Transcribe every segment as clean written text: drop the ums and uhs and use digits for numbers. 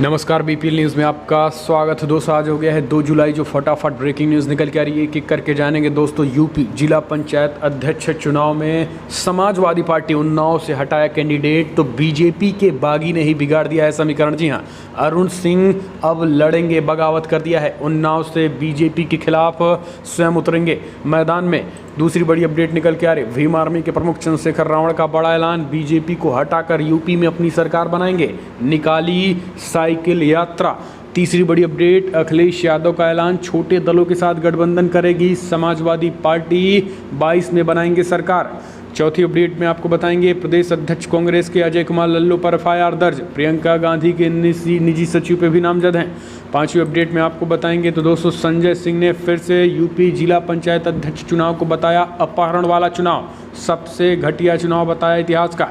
नमस्कार, BPL news में आपका स्वागत है दोस्तों। आज हो गया है 2 जुलाई, जो फटाफट ब्रेकिंग न्यूज़ निकल के आ रही है। एक एक करके जानेंगे दोस्तों। यूपी जिला पंचायत अध्यक्ष चुनाव में समाजवादी पार्टी उन्नाव से हटाया कैंडिडेट, तो बीजेपी के बागी ने ही बिगाड़ दिया है समीकरण। जी हाँ, अरुण सिंह अब लड़ेंगे, बगावत कर दिया है। उन्नाव से बीजेपी के खिलाफ स्वयं उतरेंगे मैदान में। दूसरी बड़ी अपडेट निकल के आ रही, भीम आर्मी के प्रमुख चंद्रशेखर रावण का बड़ा ऐलान, बीजेपी को हटाकर यूपी में अपनी सरकार बनाएंगे, निकाली साइकिल यात्रा। तीसरी बड़ी अपडेट, अखिलेश यादव का ऐलान, छोटे दलों के साथ गठबंधन करेगी समाजवादी पार्टी, 22 में बनाएंगे सरकार। चौथी अपडेट में आपको बताएंगे, प्रदेश अध्यक्ष कांग्रेस के अजय कुमार लल्लू पर एफआईआर दर्ज, प्रियंका गांधी के निजी सचिव पे भी नामजद हैं। पांचवी अपडेट में आपको बताएंगे तो दोस्तों, संजय सिंह ने फिर से यूपी जिला पंचायत अध्यक्ष चुनाव को बताया अपहरण वाला चुनाव, सबसे घटिया चुनाव बताया इतिहास का।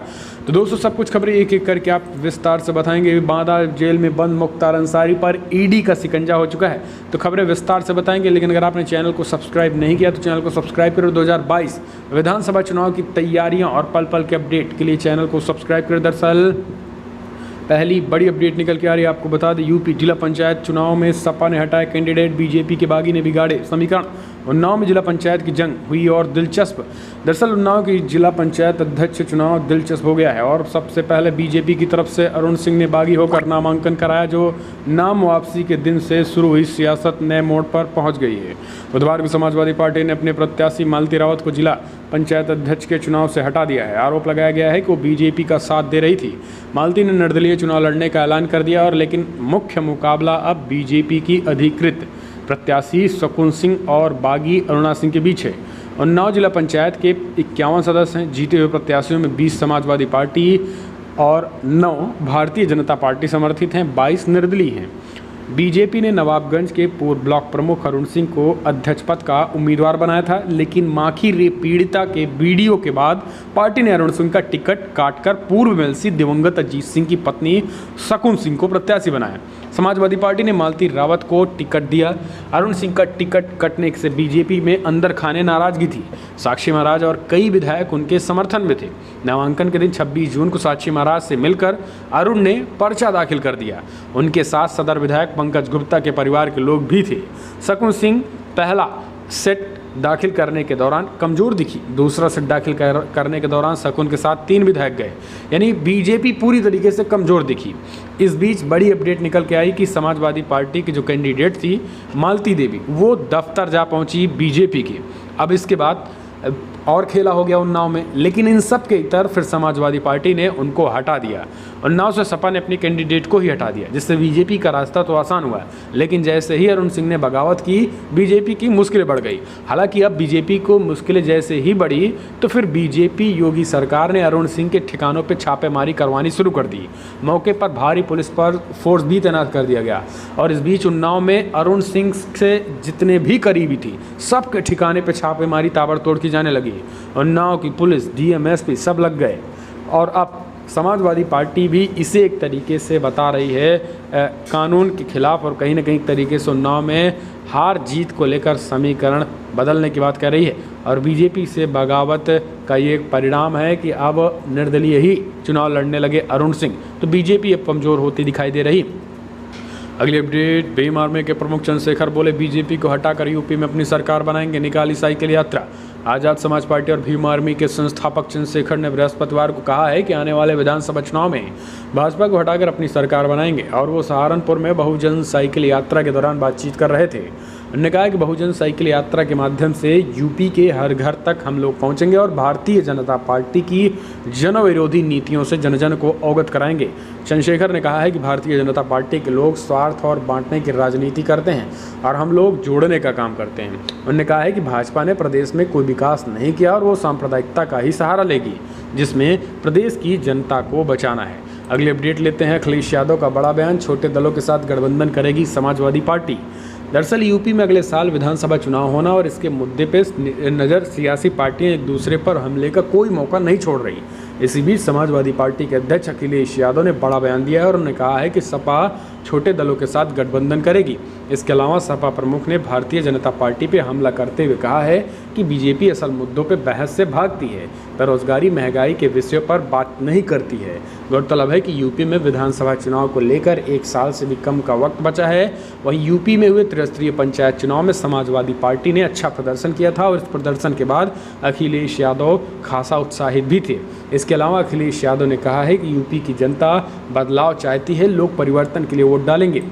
तो दोस्तों, सब कुछ खबरें एक एक करके आप विस्तार से बताएंगे। बांदा जेल में बंद मुख्तार अंसारी पर ईडी का शिकंजा हो चुका है, तो खबरें विस्तार से बताएंगे। लेकिन अगर आपने चैनल को सब्सक्राइब नहीं किया तो चैनल को सब्सक्राइब करो। 2022 विधानसभा चुनाव की तैयारियां और पल पल के अपडेट के लिए चैनल को सब्सक्राइब करें। दरअसल पहली बड़ी अपडेट निकल के आ रही है, आपको बता दें, यूपी जिला पंचायत चुनाव में सपा ने हटाया कैंडिडेट, बीजेपी के बागी ने बिगाड़े समीकरण। उन्नाव में जिला पंचायत की जंग हुई और दिलचस्प। दरअसल उन्नाव की जिला पंचायत अध्यक्ष चुनाव दिलचस्प हो गया है और सबसे पहले बीजेपी की तरफ से अरुण सिंह ने बागी होकर नामांकन कराया, जो नाम वापसी के दिन से शुरू हुई सियासत नए मोड़ पर पहुंच गई है। बुधवार को समाजवादी पार्टी ने अपने प्रत्याशी मालती रावत को जिला पंचायत अध्यक्ष के चुनाव से हटा दिया है। आरोप लगाया गया है कि वो बीजेपी का साथ दे रही थी। मालती ने निर्दलीय चुनाव लड़ने का ऐलान कर दिया, और लेकिन मुख्य मुकाबला अब बीजेपी की अधिकृत प्रत्याशी शकुन सिंह और बागी अरुणा सिंह के बीच है। उन्नाव जिला पंचायत के 51 सदस्य हैं। जीते हुए प्रत्याशियों में 20 समाजवादी पार्टी और 9 भारतीय जनता पार्टी समर्थित हैं, 22 निर्दलीय हैं। बीजेपी ने नवाबगंज के पूर्व ब्लॉक प्रमुख अरुण सिंह को अध्यक्ष पद का उम्मीदवार बनाया था, लेकिन माखी रेप पीड़िता के वीडियो के बाद पार्टी ने अरुण सिंह का टिकट काटकर पूर्व एमएलसी दिवंगत अजीत सिंह की पत्नी शकुन सिंह को प्रत्याशी बनाया। समाजवादी पार्टी ने मालती रावत को टिकट दिया। अरुण सिंह का टिकट कटने से बीजेपी में अंदर खाने नाराजगी थी। साक्षी महाराज और कई विधायक उनके समर्थन में थे। नामांकन के दिन 26 जून को साक्षी महाराज से मिलकर अरुण ने पर्चा दाखिल कर दिया। उनके साथ सदर विधायक पंकज गुप्ता के परिवार के लोग भी थे। शकुन सिंह पहला सेट दाखिल करने के दौरान कमजोर दिखी, दूसरा सेट दाखिल करने के दौरान शकुन के साथ 3 विधायक गए, यानी बीजेपी पूरी तरीके से कमजोर दिखी। इस बीच बड़ी अपडेट निकल के आई कि समाजवादी पार्टी की जो कैंडिडेट थी मालती देवी, वो दफ्तर जा पहुंची बीजेपी की। अब इसके बाद और खेला हो गया उन्नाव में, लेकिन इन सब के इतर फिर समाजवादी पार्टी ने उनको हटा दिया। उन्नाव से सपा ने अपनी कैंडिडेट को ही हटा दिया, जिससे बीजेपी का रास्ता तो आसान हुआ, लेकिन जैसे ही अरुण सिंह ने बगावत की, बीजेपी की मुश्किलें बढ़ गई। हालांकि अब बीजेपी को मुश्किलें जैसे ही बढ़ी तो फिर बीजेपी योगी सरकार ने अरुण सिंह के ठिकानों पर छापेमारी करवानी शुरू कर दी। मौके पर भारी पुलिस पर फोर्स भी तैनात कर दिया गया, और इस बीच उन्नाव में अरुण सिंह से जितने भी करीबी थी सबके ठिकाने पर छापेमारी ताबड़तोड़ की जाने लगी। उन्नाव की पुलिस, डीएम, एसपी सब लग गए, और अब समाजवादी पार्टी भी इसे एक तरीके से बता रही है कानून के खिलाफ, और कहीं ना कहीं तरीके से उन्नाव में हार जीत को लेकर समीकरण बदलने की बात कर रही है। और बीजेपी से बगावत का ये एक परिणाम है कि अब निर्दलीय ही चुनाव लड़ने लगे अरुण सिंह, तो बीजेपी अब कमज़ोर होती दिखाई दे रही। अगली अपडेट, भीम आर्मी के प्रमुख चंद्रशेखर बोले, बीजेपी को हटाकर यूपी में अपनी सरकार बनाएंगे, निकाली साइकिल यात्रा। आज़ाद समाज पार्टी और भीम आर्मी के संस्थापक चंद्रशेखर ने बृहस्पतिवार को कहा है कि आने वाले विधानसभा चुनाव में भाजपा को हटाकर अपनी सरकार बनाएंगे, और वो सहारनपुर में बहुजन साइकिल यात्रा के दौरान बातचीत कर रहे थे। उन्होंने कहा कि बहुजन साइकिल यात्रा के माध्यम से यूपी के हर घर तक हम लोग पहुंचेंगे और भारतीय जनता पार्टी की जनविरोधी नीतियों से जन जन को अवगत कराएंगे। चंद्रशेखर ने कहा है कि भारतीय जनता पार्टी के लोग स्वार्थ और बांटने की राजनीति करते हैं, और हम लोग जोड़ने का काम करते हैं। उन्होंने कहा है कि भाजपा ने प्रदेश में कोई विकास नहीं किया और वो सांप्रदायिकता का ही सहारा लेगी, जिसमें प्रदेश की जनता को बचाना है। अगली अपडेट लेते हैं, अखिलेश यादव का बड़ा बयान, छोटे दलों के साथ गठबंधन करेगी समाजवादी पार्टी। दरअसल यूपी में अगले साल विधानसभा चुनाव होना और इसके मुद्दे पे नज़र सियासी पार्टियां एक दूसरे पर हमले का कोई मौका नहीं छोड़ रही। इसी बीच समाजवादी पार्टी के अध्यक्ष अखिलेश यादव ने बड़ा बयान दिया है और उन्होंने कहा है कि सपा छोटे दलों के साथ गठबंधन करेगी। इसके अलावा सपा प्रमुख ने भारतीय जनता पार्टी पर हमला करते हुए कहा है कि बीजेपी असल मुद्दों पर बहस से भागती है, बेरोजगारी महंगाई के विषयों पर बात नहीं करती है। गौरतलब है कि यूपी में विधानसभा चुनाव को लेकर 1 साल से भी कम का वक्त बचा है। वहीं यूपी में हुए त्रिस्तरीय पंचायत चुनाव में समाजवादी पार्टी ने अच्छा प्रदर्शन किया था और इस प्रदर्शन के बाद अखिलेश यादव खासा उत्साहित भी थे। इसके अलावा अखिलेश यादव ने कहा है कि यूपी की जनता बदलाव चाहती है, लोग परिवर्तन के लिए वोट डालेंगे।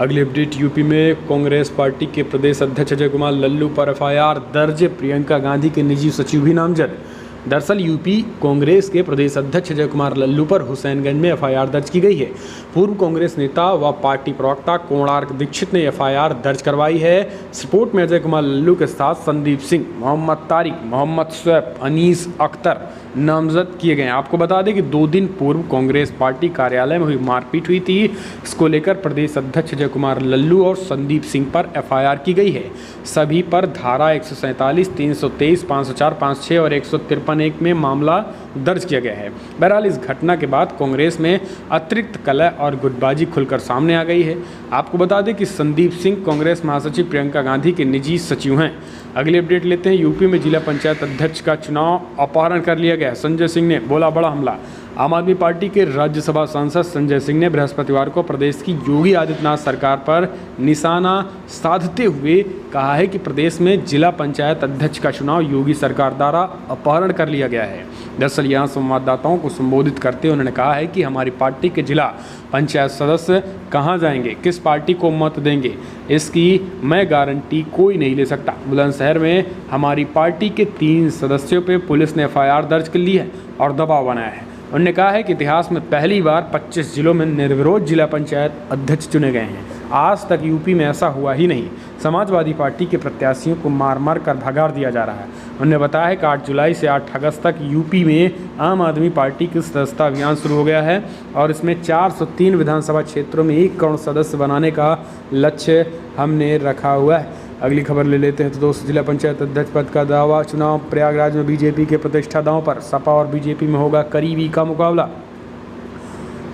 अगली अपडेट, यूपी में कांग्रेस पार्टी के प्रदेश अध्यक्ष अजय कुमार लल्लू पर एफआईआर दर्ज, प्रियंका गांधी के निजी सचिव भी नामजद। दरअसल यूपी कांग्रेस के प्रदेश अध्यक्ष अजय कुमार लल्लू पर हुसैनगंज में एफआईआर दर्ज की गई है। पूर्व कांग्रेस नेता व पार्टी प्रवक्ता कोणार्क दीक्षित ने एफआईआर दर्ज करवाई है। इस रिपोर्ट में अजय कुमार लल्लू के साथ संदीप सिंह, मोहम्मद तारिक, मोहम्मद शोएब, अनीस अख्तर नामजद किए गए हैं। आपको बता दें कि 2 दिन पूर्व कांग्रेस पार्टी कार्यालय में हुई मारपीट हुई थी। इसको लेकर प्रदेश अध्यक्ष अजय कुमार लल्लू और संदीप सिंह पर एफआईआर की गई है। सभी पर धारा 147, 323, 504, 56 और 153(1) में मामला दर्ज किया गया है। बहरहाल इस घटना के बाद कांग्रेस में अतिरिक्त कलह और गुटबाजी खुलकर सामने आ गई है। आपको बता दें कि संदीप सिंह कांग्रेस महासचिव प्रियंका गांधी के निजी सचिव हैं। अगली अपडेट लेते हैं, यूपी में जिला पंचायत अध्यक्ष का चुनाव अपहरण कर लिया गया। संजय सिंह ने बोला बड़ा हमला। आम आदमी पार्टी के राज्यसभा सांसद संजय सिंह ने बृहस्पतिवार को प्रदेश की योगी आदित्यनाथ सरकार पर निशाना साधते हुए कहा है कि प्रदेश में जिला पंचायत अध्यक्ष का चुनाव योगी सरकार द्वारा अपहरण कर लिया गया है। दरअसल यहाँ संवाददाताओं को संबोधित करते हुए उन्होंने कहा है कि हमारी पार्टी के जिला पंचायत सदस्य कहाँ जाएंगे, किस पार्टी को मत देंगे, इसकी मैं गारंटी कोई नहीं ले सकता। बुलंदशहर में हमारी पार्टी के 3 सदस्यों पर पुलिस ने एफआईआर दर्ज कर ली है और दबाव बनाया है। उन्होंने कहा है कि इतिहास में पहली बार 25 जिलों में निर्विरोध जिला पंचायत अध्यक्ष चुने गए हैं। आज तक यूपी में ऐसा हुआ ही नहीं। समाजवादी पार्टी के प्रत्याशियों को मार मार कर भगा दिया जा रहा है। उन्होंने बताया है कि 8 जुलाई से 8 अगस्त तक यूपी में आम आदमी पार्टी की सदस्यता अभियान शुरू हो गया है और इसमें 403 विधानसभा क्षेत्रों में 1 करोड़ सदस्य बनाने का लक्ष्य हमने रखा हुआ है। अगली खबर ले लेते हैं तो दोस्तों, जिला पंचायत अध्यक्ष पद का दावा चुनाव, प्रयागराज में बीजेपी के प्रतिष्ठा दांव पर, सपा और बीजेपी में होगा करीबी का मुकाबला।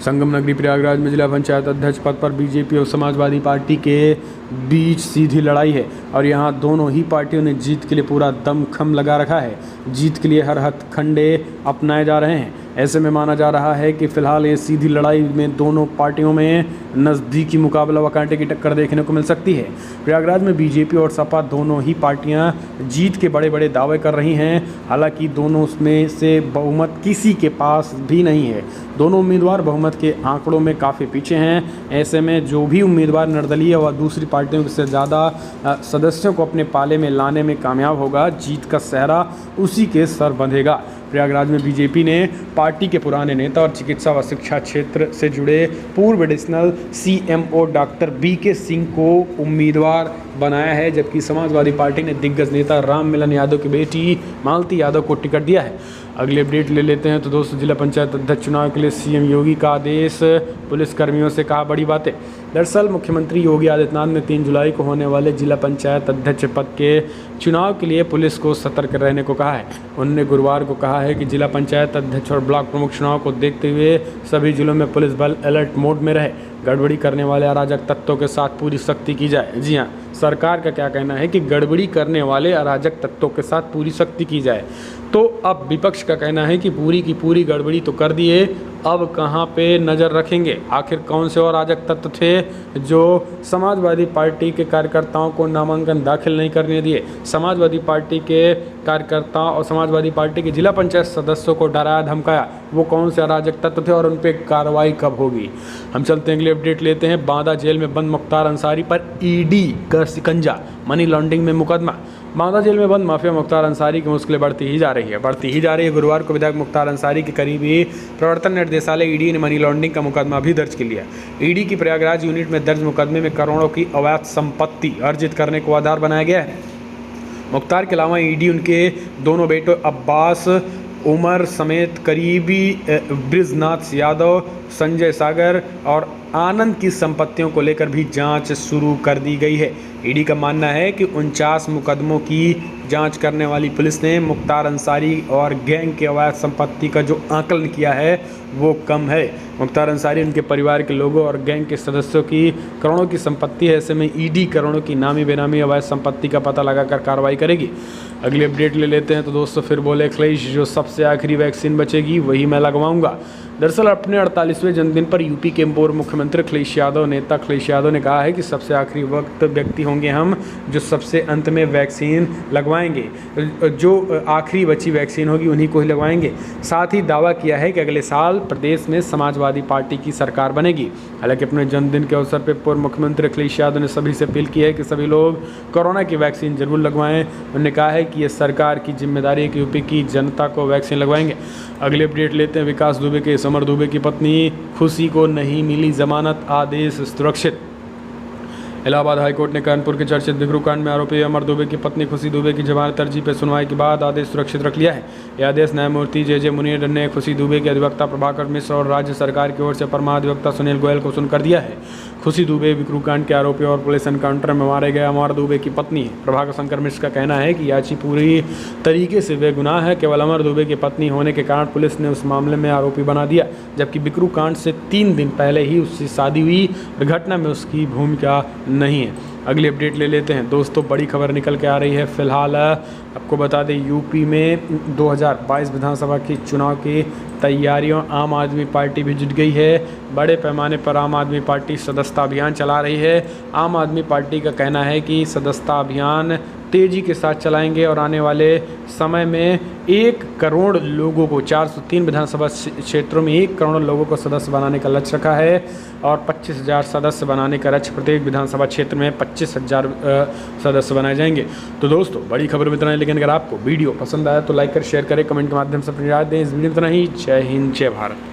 संगम नगरी प्रयागराज में जिला पंचायत अध्यक्ष पद पर बीजेपी और समाजवादी पार्टी के बीच सीधी लड़ाई है और यहां दोनों ही पार्टियों ने जीत के लिए पूरा दमखम लगा रखा है। जीत के लिए हर हथकंडे अपनाए जा रहे हैं। ऐसे में माना जा रहा है कि फिलहाल ये सीधी लड़ाई में दोनों पार्टियों में नज़दीकी मुकाबला व कांटे की टक्कर देखने को मिल सकती है। प्रयागराज में बीजेपी और सपा दोनों ही पार्टियां जीत के बड़े बड़े दावे कर रही हैं। हालांकि दोनों में से बहुमत किसी के पास भी नहीं है। दोनों उम्मीदवार बहुमत के आंकड़ों में काफ़ी पीछे हैं। ऐसे में जो भी उम्मीदवार निर्दलीय व दूसरी पार्टियों से ज़्यादा सदस्यों को अपने पाले में लाने में कामयाब होगा, जीत का सेहरा उसी के सर बंधेगा। प्रयागराज में बीजेपी ने पार्टी के पुराने नेता और चिकित्सा व शिक्षा क्षेत्र से जुड़े पूर्व additional CMO doctor BK Singh को उम्मीदवार बनाया है, जबकि समाजवादी पार्टी ने दिग्गज नेता राम मिलन यादव की बेटी मालती यादव को टिकट दिया है। अगली अपडेट ले लेते हैं तो दोस्तों, जिला पंचायत अध्यक्ष चुनाव के लिए CM योगी का आदेश, पुलिसकर्मियों से कहा बड़ी बातें। दरअसल मुख्यमंत्री योगी आदित्यनाथ ने 3 जुलाई को होने वाले जिला पंचायत अध्यक्ष पद के चुनाव के लिए पुलिस को सतर्क रहने को कहा है। उन्होंने गुरुवार को कहा है कि जिला पंचायत अध्यक्ष और ब्लॉक प्रमुख चुनाव को देखते हुए सभी जिलों में पुलिस बल अलर्ट मोड में रहे, गड़बड़ी करने वाले अराजक तत्वों के साथ पूरी सख्ती की जाए। जी हाँ, सरकार का क्या कहना है कि गड़बड़ी करने वाले अराजक तत्वों के साथ पूरी सख्ती की जाए। तो अब विपक्ष का कहना है कि पूरी की पूरी गड़बड़ी तो कर दिए, अब कहाँ पे नज़र रखेंगे, आखिर कौन से और अराजक तत्व थे जो समाजवादी पार्टी के कार्यकर्ताओं को नामांकन दाखिल नहीं करने दिए, समाजवादी पार्टी के कार्यकर्ताओं और समाजवादी पार्टी के जिला पंचायत सदस्यों को डराया धमकाया, वो कौन से अराजक तत्व थे और उन पर कार्रवाई कब होगी। हम चलते हैं अगली अपडेट लेते हैं। बांदा जेल में बंद मुख्तार अंसारी पर ED का शिकंजा, मनी लॉन्ड्रिंग में मुकदमा। बांदा जेल में बंद माफिया मुख्तार अंसारी की मुश्किलें बढ़ती ही जा रही है। गुरुवार को विधायक मुख्तार अंसारी के करीबी प्रवर्तन निर्देशालय ED ने मनी लॉन्ड्रिंग का मुकदमा भी दर्ज कर लिया। ED की प्रयागराज यूनिट में दर्ज मुकदमे में करोड़ों की अवैध संपत्ति अर्जित करने को आधार बनाया गया है। मुख्तार के अलावा ED उनके दोनों बेटों अब्बास उमर समेत करीबी बृजनाथ यादव, संजय सागर और आनंद की संपत्तियों को लेकर भी जांच शुरू कर दी गई है। ईडी का मानना है कि 49 मुकदमों की जांच करने वाली पुलिस ने मुख्तार अंसारी और गैंग के अवैध संपत्ति का जो आकलन किया है वो कम है। मुख्तार अंसारी, उनके परिवार के लोगों और गैंग के सदस्यों की करोड़ों की संपत्ति है। ऐसे में ईडी करोड़ों की नामी बेनामी अवैध संपत्ति का पता लगाकर कार्रवाई करेगी। अगली अपडेट ले लेते हैं। तो दोस्तों फिर बोले अखिलेश, जो सबसे आखिरी वैक्सीन बचेगी वही मैं लगवाऊंगा। दरअसल अपने 48वें जन्मदिन पर यूपी के पूर्व मुख्यमंत्री अखिलेश यादव, नेता अखिलेश यादव ने कहा है कि सबसे आखिरी वक्त व्यक्ति होंगे हम जो सबसे अंत में वैक्सीन लगवाएंगे। जो आखिरी बची वैक्सीन होगी उन्हीं को ही लगवाएंगे। साथ ही दावा किया है कि अगले साल प्रदेश में समाजवादी पार्टी की सरकार बनेगी। हालांकि अपने जन्मदिन के अवसर पर पूर्व मुख्यमंत्री अखिलेश यादव ने सभी से अपील की है कि सभी लोग कोरोना की वैक्सीन जरूर लगवाएं। उन्होंने कहा है कि ये सरकार की जिम्मेदारी है कि यूपी की जनता को वैक्सीन लगवाएंगे। अगले अपडेट लेते हैं। विकास दुबे के अमर दुबे की पत्नी खुशी को नहीं मिली जमानत, आदेश सुरक्षित। इलाहाबाद हाईकोर्ट ने कानपुर के चर्चित बिकरू कांड में आरोपी अमर दुबे की पत्नी खुशी दुबे की जमानत अर्जी पर सुनवाई के बाद आदेश सुरक्षित रख लिया है। यह आदेश न्यायमूर्ति जे मुनीर ने खुशी दुबे के अधिवक्ता प्रभाकर मिश्र और राज्य सरकार की ओर से अपर महाधिवक्ता सुनील गोयल को सुनकर दिया है। खुशी दुबे बिकरू कांड के आरोपी और पुलिस एनकाउंटर में मारे गए अमर दुबे की पत्नी है। प्रभाकर शंकर मिश्र का कहना है कि याची पूरी तरीके से बेगुनाह है। केवल अमर दुबे की पत्नी होने के कारण पुलिस ने उस मामले में आरोपी बना दिया, जबकि बिकरू कांड से 3 दिन पहले ही उससे शादी हुई। घटना में उसकी भूमिका नहीं है। अगली अपडेट ले लेते हैं। दोस्तों बड़ी खबर निकल के आ रही है। फिलहाल आपको बता दें, यूपी में 2022 विधानसभा के चुनाव की तैयारियों आम आदमी पार्टी भी जुट गई है। बड़े पैमाने पर आम आदमी पार्टी सदस्यता अभियान चला रही है। आम आदमी पार्टी का कहना है कि सदस्यता अभियान तेज़ी के साथ चलाएंगे और आने वाले समय में 1 करोड़ लोगों को 403 विधानसभा क्षेत्रों में 1 करोड़ लोगों को सदस्य बनाने का लक्ष्य रखा है और 25,000 सदस्य बनाने का लक्ष्य। प्रत्येक विधानसभा क्षेत्र में 25,000 सदस्य बनाए जाएंगे। तो दोस्तों बड़ी खबर में इतना है, लेकिन अगर आपको वीडियो पसंद आया तो लाइक कर शेयर करें, कमेंट के माध्यम से अपनी राय दें। इस वीडियो में इतना ही। जय हिंद, जय भारत।